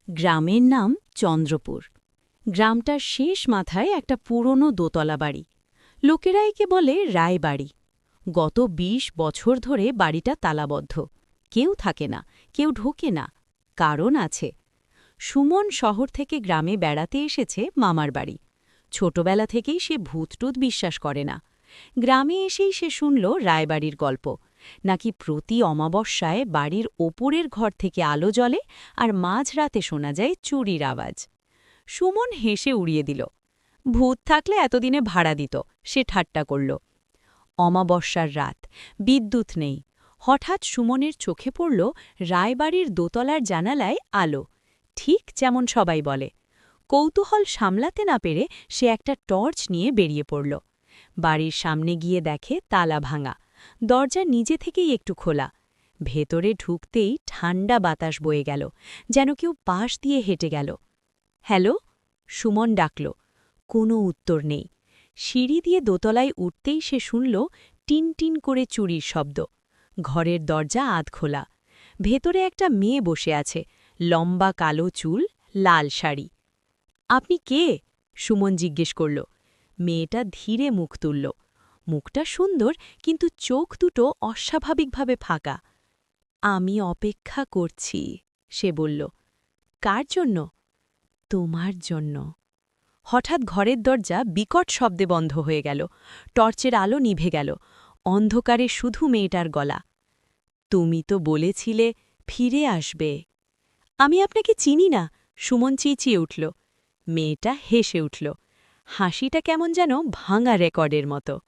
গ্রামের নাম চন্দ্রপুর। গ্রামটার শেষ মাথায় একটা পুরনো দোতলা বাড়ি। লোকেরা একে বলে রায়বাড়ি। গত ২০ বছর ধরে বাড়িটা তালাবদ্ধ। কেউ থাকে না, কেউ ঢোকে না। কারণ আছে। সুমন শহর থেকে গ্রামে বেড়াতে এসেছে মামার বাড়ি। ছোটবেলা থেকেই সে ভূতটুত বিশ্বাস করে না। গ্রামে এসেই সে শুনল রায়বাড়ির গল্প, নাকি প্রতি অমাবস্যায় বাড়ির ওপরের ঘর থেকে আলো জ্বলে আর মাঝরাতে শোনা যায় চুরির আওয়াজ। সুমন হেসে উড়িয়ে দিল। ভূত থাকলে এতদিনে ভাড়া দিত, সে ঠাট্টা করল। অমাবস্যার রাত, বিদ্যুৎ নেই। হঠাৎ সুমনের চোখে পড়ল রায়বাড়ির দোতলার জানালায় আলো, ঠিক যেমন সবাই বলে। কৌতূহল সামলাতে না পেরে সে একটা টর্চ নিয়ে বেরিয়ে পড়ল। বাড়ির সামনে গিয়ে দেখে তালা ভাঙা, দরজা নিজে থেকেই একটু খোলা। ভেতরে ঢুকতেই ঠান্ডা বাতাস বয়ে গেল, যেন কেউ পাশ দিয়ে হেঁটে গেল। হ্যালো, সুমন ডাকল। কোনো উত্তর নেই। সিঁড়ি দিয়ে দোতলায় উঠতেই সে শুনল টিন টিন করে চুরির শব্দ। ঘরের দরজা আধখোলা। ভেতরে একটা মেয়ে বসে আছে, লম্বা কালো চুল, লাল শাড়ি। আপনি কে? সুমন জিজ্ঞেস করল। মেয়েটা ধীরে মুখ তুলল। মুখটা সুন্দর, কিন্তু চোখ দুটো অস্বাভাবিকভাবে ফাঁকা। আমি অপেক্ষা করছি, সে বলল। কার জন্য? তোমার জন্য। হঠাৎ ঘরের দরজা বিকট শব্দে বন্ধ হয়ে গেল। টর্চের আলো নিভে গেল। অন্ধকারে শুধু মেয়েটার গলা। তুমি তো বলেছিলে ফিরে আসবে। আমি আপনাকে চিনি না, সুমন চেঁচিয়ে উঠল। মেয়েটা হেসে উঠল। হাসিটা কেমন যেন ভাঙা রেকর্ডের মতো।